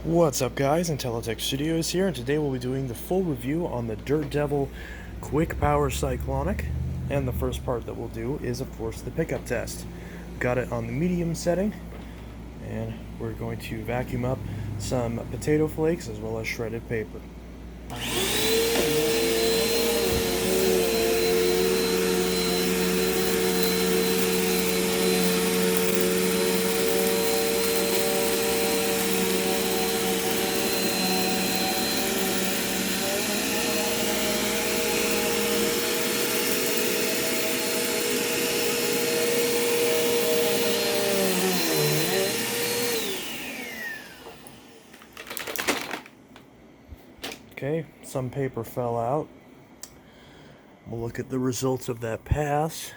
What's up guys, Intellitech Studios here, and today we'll be doing the full review on the Dirt Devil Quick Power Cyclonic. And the first part that we'll do is of course the pickup test. Got it on the medium setting, and we're going to vacuum up some potato flakes as well as shredded paper. Okay, some paper fell out. We'll look at the results of that pass.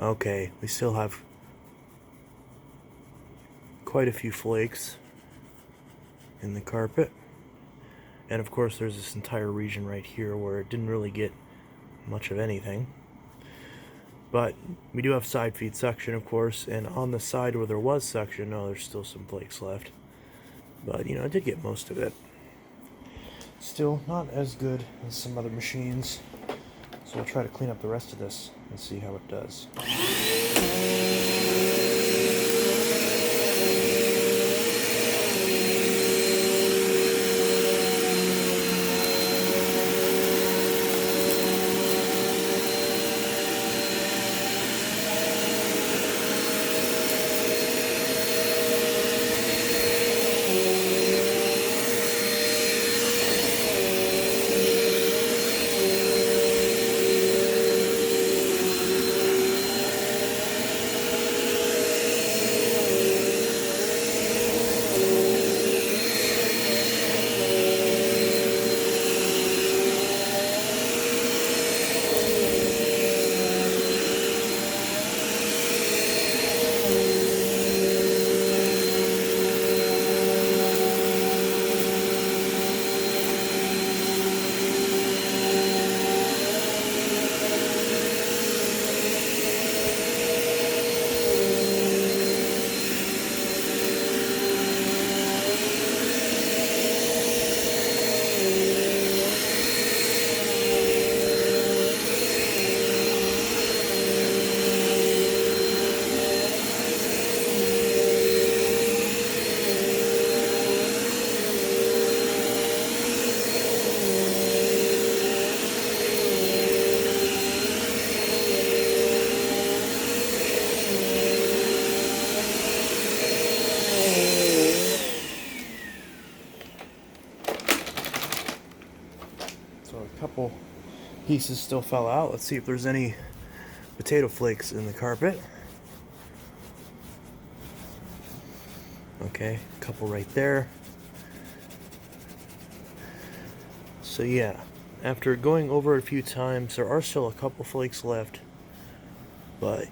Okay, we still have quite a few flakes in the carpet. And of course there's this entire region right here where it didn't really get much of anything. But we do have side feed suction, of course, and on the side where there was suction, there's still some flakes left. But, I did get most of it. Still not as good as some other machines. So I'll try to clean up the rest of this and see how it does. So a couple pieces still fell out. Let's see if there's any potato flakes in the carpet. Okay, a couple right there. So yeah, after going over it a few times, there are still a couple flakes left. But,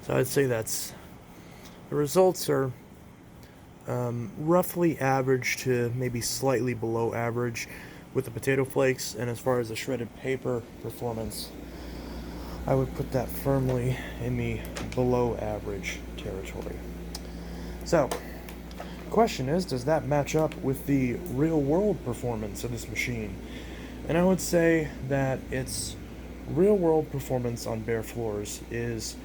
so I'd say the results are roughly average to maybe slightly below average with the potato flakes. And as far as the shredded paper performance, I would put that firmly in the below average territory. So, the question is, does that match up with the real world performance of this machine? And I would say that its real world performance on bare floors is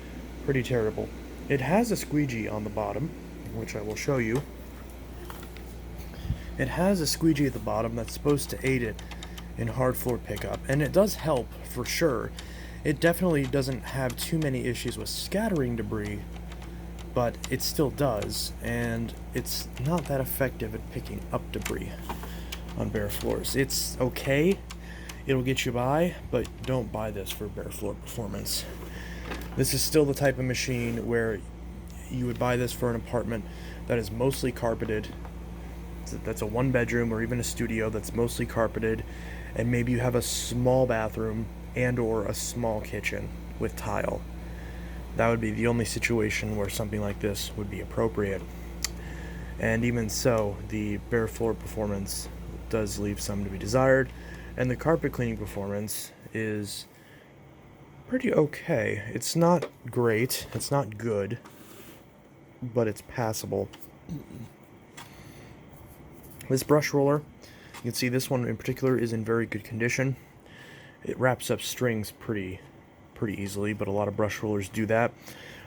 pretty terrible. It has a squeegee on the bottom, which I will show you. It has a squeegee at the bottom that's supposed to aid it in hard floor pickup, and it does help for sure. It definitely doesn't have too many issues with scattering debris, but it still does, and it's not that effective at picking up debris on bare floors. It's okay, it'll get you by, but don't buy this for bare floor performance. This is still the type of machine where you would buy this for an apartment that is mostly carpeted. That's a one bedroom or even a studio that's mostly carpeted, and maybe you have a small bathroom and or a small kitchen with tile. That would be the only situation where something like this would be appropriate. And even so, the bare floor performance does leave some to be desired, and the carpet cleaning performance is pretty okay. It's not great, it's not good, but it's passable. This brush roller, you can see this one in particular is in very good condition. It wraps up strings pretty easily, but a lot of brush rollers do that.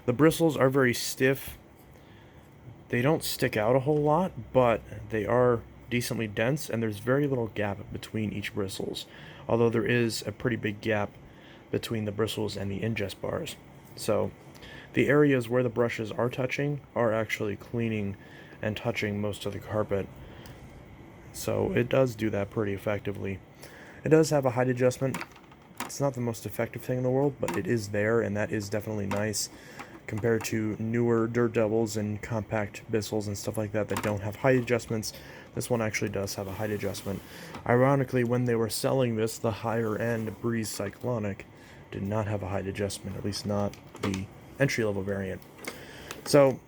The bristles are very stiff. They don't stick out a whole lot, but they are decently dense, and there's very little gap between each bristles, although there is a pretty big gap between the bristles and the ingest bars. So the areas where the brushes are touching are actually cleaning and touching most of the carpet. So it does do that pretty effectively. It does have a height adjustment. It's not the most effective thing in the world, but it is there, and that is definitely nice compared to newer dirt doubles and compact bristles and stuff like that that don't have height adjustments. This one actually does have a height adjustment. Ironically, when they were selling this, the higher end Breeze Cyclonic did not have a height adjustment, at least not the entry-level variant. So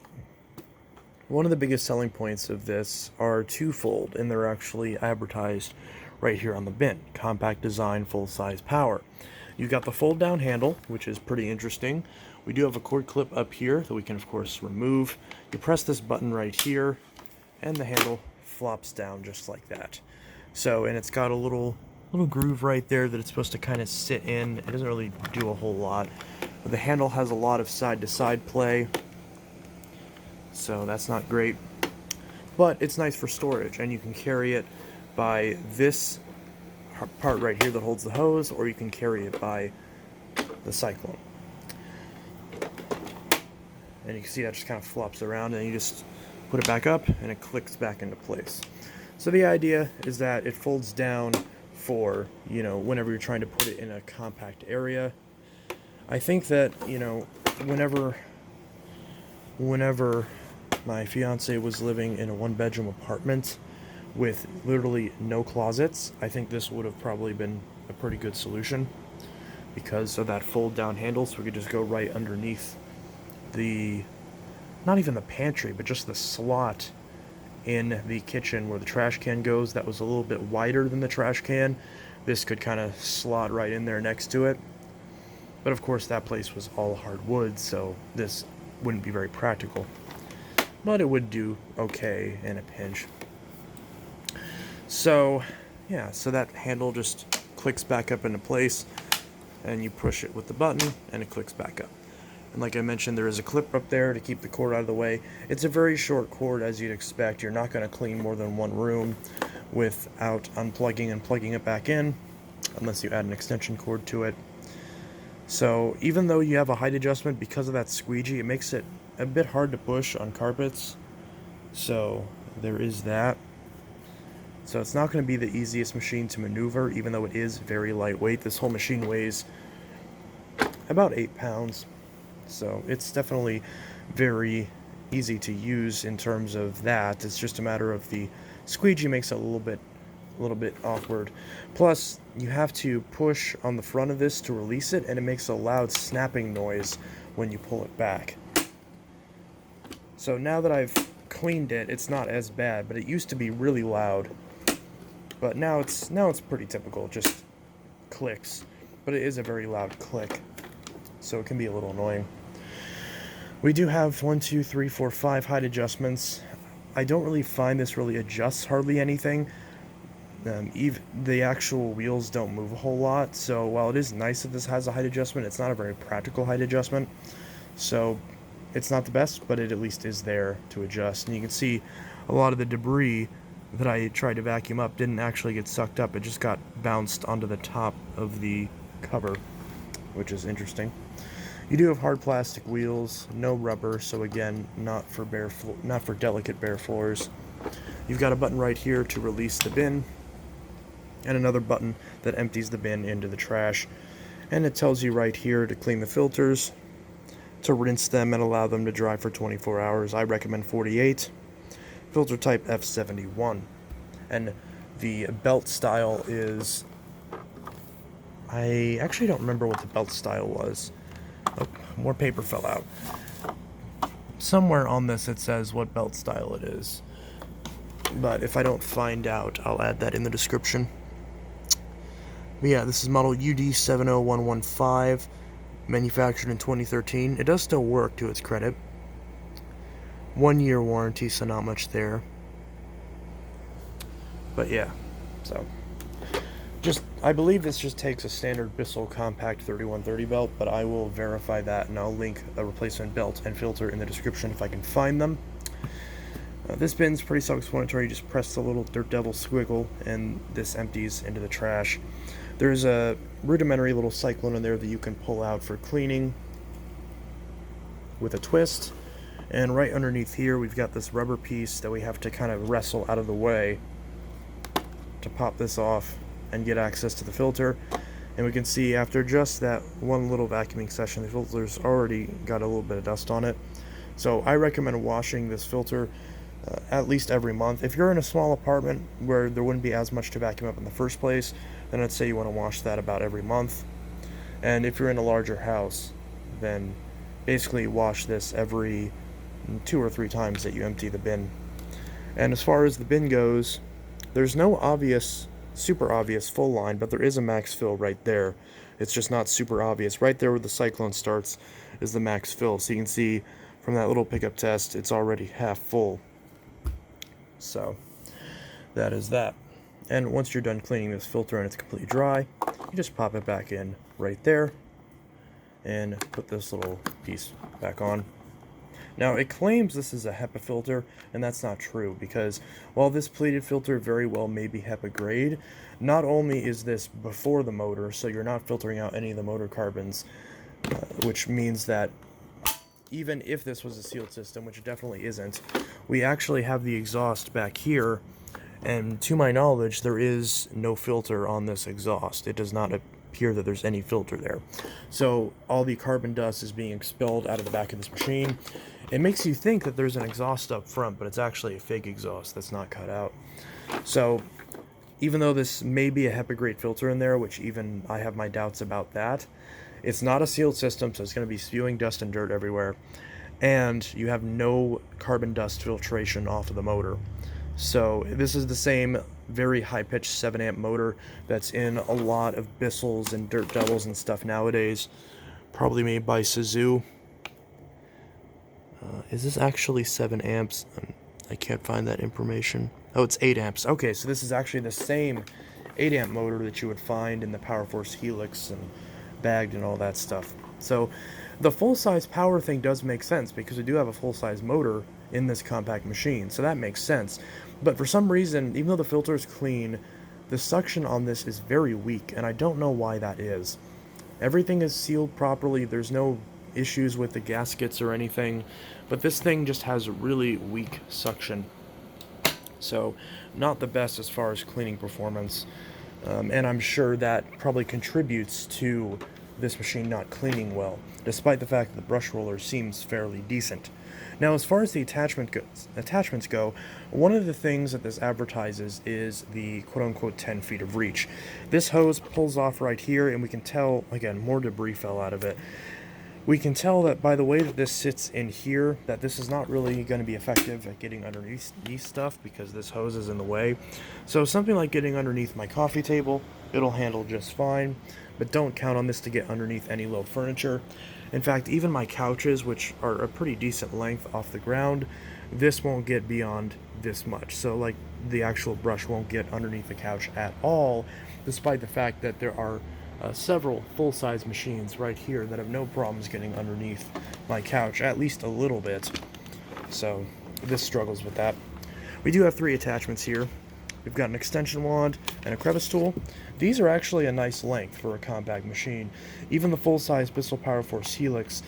one of the biggest selling points of this are twofold, and they're actually advertised right here on the bin. Compact design, full-size power. You've got the fold-down handle, which is pretty interesting. We do have a cord clip up here that we can, of course, remove. You press this button right here, and the handle flops down just like that. So, and it's got a little groove right there that it's supposed to kind of sit in. It doesn't really do a whole lot. But the handle has a lot of side-to-side play, so that's not great. But it's nice for storage, and you can carry it by this part right here that holds the hose, or you can carry it by the Cyclone. And you can see that just kind of flops around, and you just put it back up and it clicks back into place. So the idea is that it folds down for, you know, whenever you're trying to put it in a compact area. I think that, you know, whenever my fiance was living in a one-bedroom apartment with literally no closets, I think this would have probably been a pretty good solution because of that fold-down handle, so we could just go right underneath the, not even the pantry, but just the slot in the kitchen where the trash can goes. That was a little bit wider than the trash can. This could kind of slot right in there next to it. But of course that place was all hardwood, so this wouldn't be very practical. But it would do okay in a pinch. So, yeah, so that handle just clicks back up into place, and you push it with the button, and it clicks back up. And like I mentioned, there is a clip up there to keep the cord out of the way. It's a very short cord, as you'd expect. You're not going to clean more than one room without unplugging and plugging it back in, unless you add an extension cord to it. So even though you have a height adjustment, because of that squeegee, it makes it a bit hard to push on carpets. So there is that. So it's not going to be the easiest machine to maneuver, even though it is very lightweight. This whole machine weighs about 8 pounds. So it's definitely very easy to use in terms of that. It's just a matter of the squeegee makes it a little bit awkward. Plus, you have to push on the front of this to release it, and it makes a loud snapping noise when you pull it back. So now that I've cleaned it, it's not as bad, but it used to be really loud. But now it's pretty typical, just clicks. But it is a very loud click, so it can be a little annoying. We do have 1, 2, 3, 4, 5 height adjustments. I don't really find this really adjusts hardly anything. Even the actual wheels don't move a whole lot, so while it is nice that this has a height adjustment, it's not a very practical height adjustment. So it's not the best, but it at least is there to adjust. And you can see a lot of the debris that I tried to vacuum up didn't actually get sucked up. It just got bounced onto the top of the cover, which is interesting. You do have hard plastic wheels, no rubber, so again, not for delicate bare floors. You've got a button right here to release the bin, and another button that empties the bin into the trash. And it tells you right here to clean the filters, to rinse them and allow them to dry for 24 hours. I recommend 48. Filter type F71. And the belt style is, I actually don't remember what the belt style was. Oh, more paper fell out. Somewhere on this it says what belt style it is. But if I don't find out, I'll add that in the description. But yeah, this is model UD70115, manufactured in 2013. It does still work, to its credit. 1-year warranty, so not much there. But yeah, so I believe this just takes a standard Bissell Compact 3130 belt, but I will verify that, and I'll link a replacement belt and filter in the description if I can find them. This bin's pretty self-explanatory. You just press the little Dirt Devil squiggle, and this empties into the trash. There's a rudimentary little cyclone in there that you can pull out for cleaning with a twist. And right underneath here, we've got this rubber piece that we have to kind of wrestle out of the way to pop this off and get access to the filter. And we can see after just that one little vacuuming session, the filter's already got a little bit of dust on it. So I recommend washing this filter at least every month. If you're in a small apartment where there wouldn't be as much to vacuum up in the first place, then I'd say you want to wash that about every month. And if you're in a larger house, then basically wash this every 2 or 3 times that you empty the bin. And as far as the bin goes, there's no super obvious full line, but there is a max fill right there. It's just not super obvious. Right there where the Cyclone starts is the max fill. So you can see from that little pickup test, it's already half full. So that is that. And once you're done cleaning this filter and it's completely dry, you just pop it back in right there and put this little piece back on. Now, it claims this is a HEPA filter, and that's not true, because while this pleated filter very well may be HEPA grade, not only is this before the motor, so you're not filtering out any of the motor carbons, which means that even if this was a sealed system, which it definitely isn't, we actually have the exhaust back here, and to my knowledge, there is no filter on this exhaust. It does not appear that there's any filter there. So all the carbon dust is being expelled out of the back of this machine. It makes you think that there's an exhaust up front, but it's actually a fake exhaust that's not cut out. So even though this may be a HEPA grade filter in there, which even I have my doubts about that, it's not a sealed system, so it's going to be spewing dust and dirt everywhere. And you have no carbon dust filtration off of the motor. So this is the same very high-pitched 7-amp motor that's in a lot of Bissells and Dirt Devils and stuff nowadays, probably made by Suzu. Is this actually 7 amps? I can't find that information. Oh, it's 8 amps. Okay, so this is actually the same 8-amp motor that you would find in the PowerForce Helix and bagged and all that stuff. So the full-size power thing does make sense, because we do have a full-size motor in this compact machine, so that makes sense. But for some reason, even though the filter is clean, the suction on this is very weak, and I don't know why that is. Everything is sealed properly, there's no issues with the gaskets or anything, but this thing just has really weak suction. So not the best as far as cleaning performance, and I'm sure that probably contributes to this machine not cleaning well, despite the fact that the brush roller seems fairly decent. Now, as far as the attachments go, one of the things that this advertises is the quote-unquote 10 feet of reach. This hose pulls off right here, and we can tell, again, more debris fell out of it. We can tell that by the way that this sits in here, that this is not really going to be effective at getting underneath stuff, because this hose is in the way. So something like getting underneath my coffee table, it'll handle just fine, but don't count on this to get underneath any low furniture. In fact, even my couches, which are a pretty decent length off the ground, this won't get beyond this much. So like the actual brush won't get underneath the couch at all, despite the fact that there are several full-size machines right here that have no problems getting underneath my couch, at least a little bit. So this struggles with that. We do have 3 attachments here. We've got an extension wand and a crevice tool. These are actually a nice length for a compact machine. Even the full-size Bissell PowerForce Helix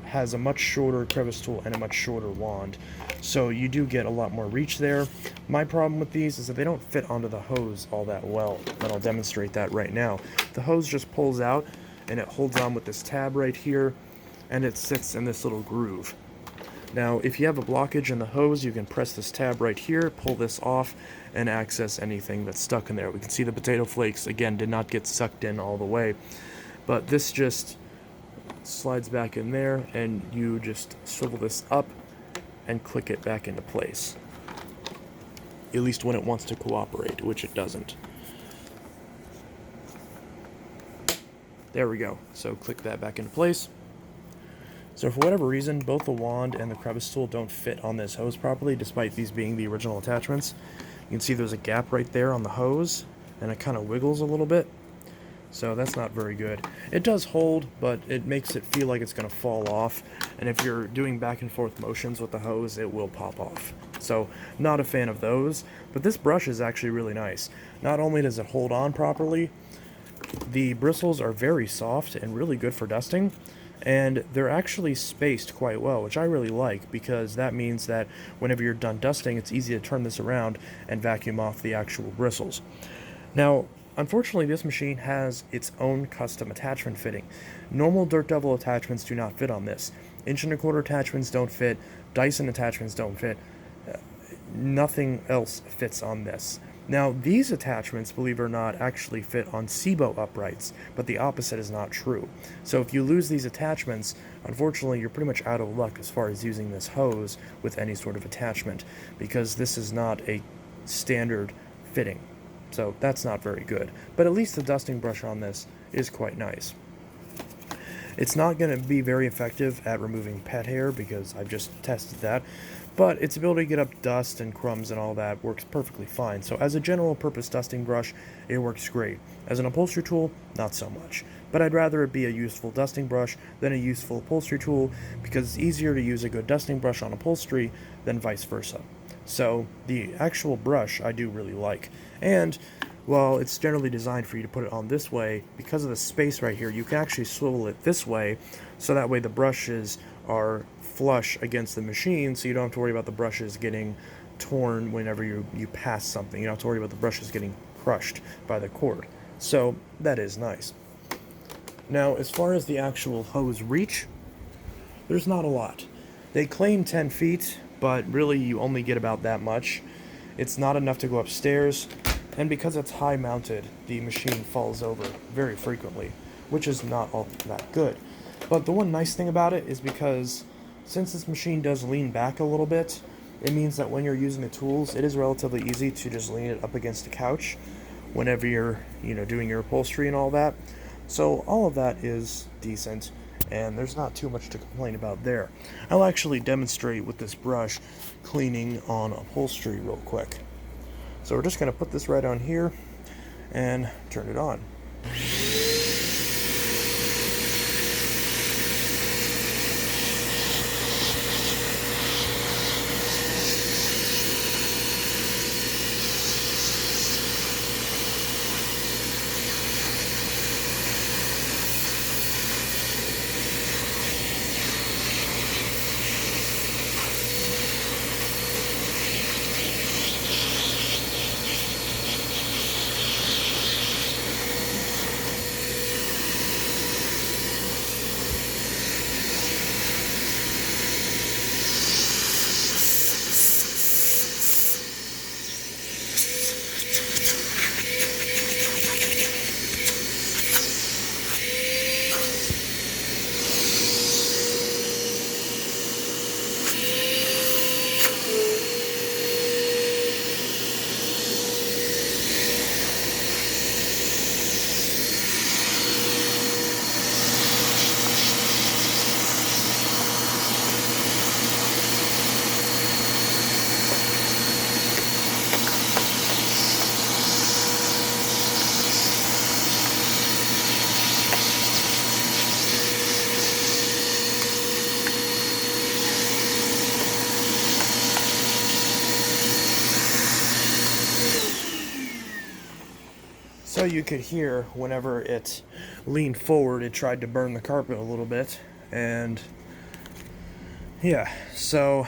has a much shorter crevice tool and a much shorter wand. So you do get a lot more reach there. My problem with these is that they don't fit onto the hose all that well, and I'll demonstrate that right now. The hose just pulls out, and it holds on with this tab right here, and it sits in this little groove. Now, if you have a blockage in the hose, you can press this tab right here, pull this off, and access anything that's stuck in there. We can see the potato flakes, again, did not get sucked in all the way. But this just slides back in there, and you just swivel this up and click it back into place. At least when it wants to cooperate, which it doesn't. There we go. So click that back into place. So for whatever reason, both the wand and the crevice tool don't fit on this hose properly, despite these being the original attachments. You can see there's a gap right there on the hose, and it kind of wiggles a little bit. So that's not very good. It does hold, but it makes it feel like it's going to fall off, and if you're doing back and forth motions with the hose, it will pop off. So not a fan of those, but this brush is actually really nice. Not only does it hold on properly, the bristles are very soft and really good for dusting, and they're actually spaced quite well, which I really like, because that means that whenever you're done dusting, it's easy to turn this around and vacuum off the actual bristles. Now, unfortunately, this machine has its own custom attachment fitting. Normal Dirt Devil attachments do not fit on this. 1¼ attachments don't fit, Dyson attachments don't fit, nothing else fits on this. Now, these attachments, believe it or not, actually fit on SIBO uprights, but the opposite is not true. So if you lose these attachments, unfortunately, you're pretty much out of luck as far as using this hose with any sort of attachment, because this is not a standard fitting. So that's not very good. But at least the dusting brush on this is quite nice. It's not going to be very effective at removing pet hair, because I've just tested that, but its ability to get up dust and crumbs and all that works perfectly fine. So as a general purpose dusting brush, it works great. As an upholstery tool, not so much. But I'd rather it be a useful dusting brush than a useful upholstery tool, because it's easier to use a good dusting brush on upholstery than vice versa. So the actual brush I do really like. And well, it's generally designed for you to put it on this way, because of the space right here, you can actually swivel it this way, so that way the brushes are flush against the machine, so you don't have to worry about the brushes getting torn whenever you pass something. You don't have to worry about the brushes getting crushed by the cord. So that is nice. Now, as far as the actual hose reach, there's not a lot. They claim 10 feet, but really you only get about that much. It's not enough to go upstairs, and because it's high mounted, the machine falls over very frequently, which is not all that good. But the one nice thing about it is, because since this machine does lean back a little bit, it means that when you're using the tools, it is relatively easy to just lean it up against the couch whenever you're, doing your upholstery and all that. So all of that is decent, and there's not too much to complain about there. I'll actually demonstrate with this brush cleaning on upholstery real quick. So we're just going to put this right on here and turn it on. So you could hear whenever it leaned forward, it tried to burn the carpet a little bit. And yeah, so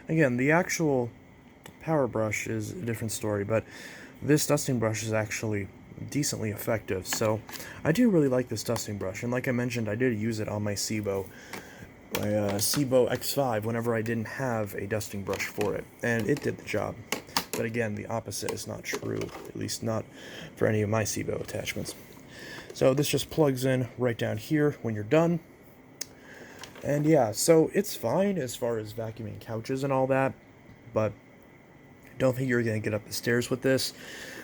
again, the actual power brush is a different story, but this dusting brush is actually decently effective. So I do really like this dusting brush, and like I mentioned, I did use it on my SIBO X5 whenever I didn't have a dusting brush for it, and it did the job. But again, the opposite is not true, at least not for any of my SIBO attachments. So this just plugs in right down here when you're done. And yeah, so it's fine as far as vacuuming couches and all that, but don't think you're going to get up the stairs with this.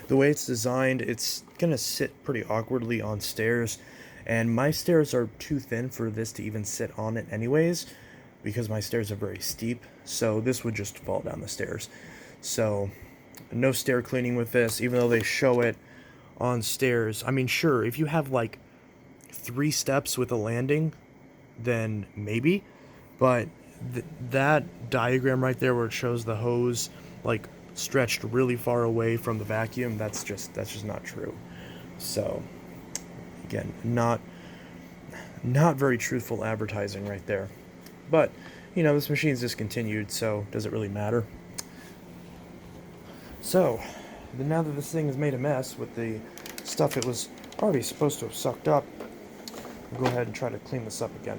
The way it's designed, it's going to sit pretty awkwardly on stairs, And my stairs are too thin for this to even sit on it anyways, because my stairs are very steep, so this would just fall down the stairs. So no stair cleaning with this, even though they show it on stairs. I mean, sure, if you have like 3 steps with a landing, then maybe, but that diagram right there where it shows the hose like stretched really far away from the vacuum, that's just not true. So again, not very truthful advertising right there. But you know, this machine's discontinued, so does it really matter? So now that this thing has made a mess with the stuff it was already supposed to have sucked up, I'll go ahead and try to clean this up again.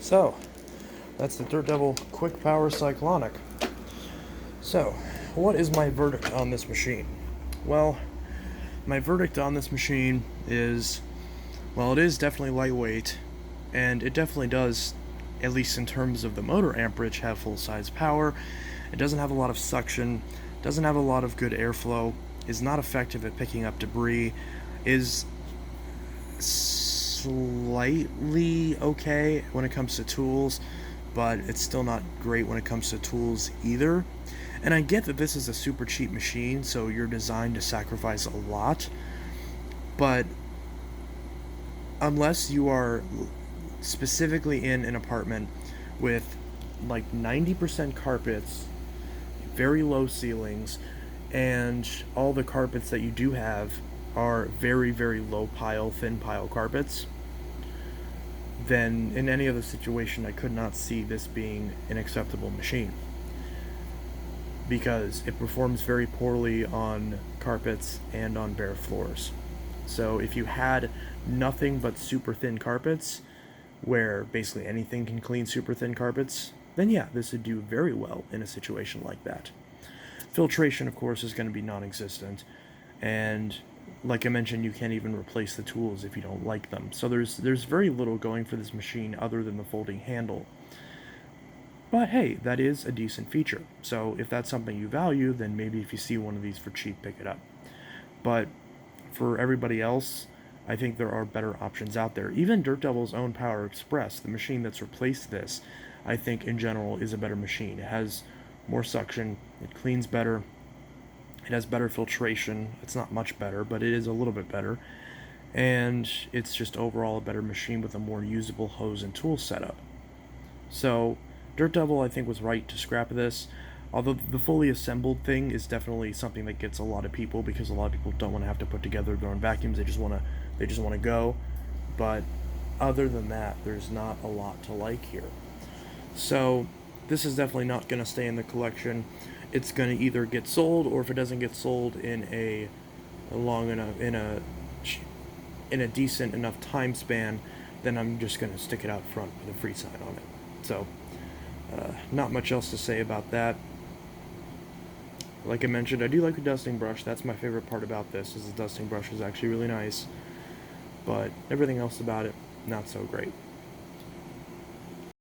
So, that's the Dirt Devil Quick Power Cyclonic. So, what is my verdict on this machine? Well, my verdict on this machine is, well, it is definitely lightweight, and it definitely does, at least in terms of the motor amperage, have full-size power. It doesn't have a lot of suction, doesn't have a lot of good airflow, is not effective at picking up debris, is slightly okay when it comes to tools, but it's still not great when it comes to tools either. And I get that this is a super cheap machine, so you're designed to sacrifice a lot, but unless you are specifically in an apartment with like 90% carpets, very low ceilings, and all the carpets that you do have are very, very low pile, thin pile carpets, then in any other situation I could not see this being an acceptable machine, because it performs very poorly on carpets and on bare floors. So if you had nothing but super thin carpets, where basically anything can clean super thin carpets, then yeah, this would do very well in a situation like that. Filtration, of course, is going to be non-existent, and like I mentioned, you can't even replace the tools if you don't like them. So there's very little going for this machine other than the folding handle. But hey, that is a decent feature. So if that's something you value, then maybe if you see one of these for cheap, pick it up. But for everybody else, I think there are better options out there. Even Dirt Devil's own Power Express, the machine that's replaced this, I think in general is a better machine. It has more suction, it cleans better, it has better filtration. It's not much better, but it is a little bit better. And it's just overall a better machine with a more usable hose and tool setup. So Dirt Devil, I think, was right to scrap this. Although the fully assembled thing is definitely something that gets a lot of people, because a lot of people don't want to have to put together their own vacuums. They just want to go. But other than that, there's not a lot to like here. So this is definitely not going to stay in the collection. It's going to either get sold, or if it doesn't get sold in a long enough in a decent enough time span, then I'm just going to stick it out front with a free sign on it. So not much else to say about that. Like I mentioned, I do like the dusting brush. That's my favorite part about this, is the dusting brush is actually really nice. But everything else about it, not so great.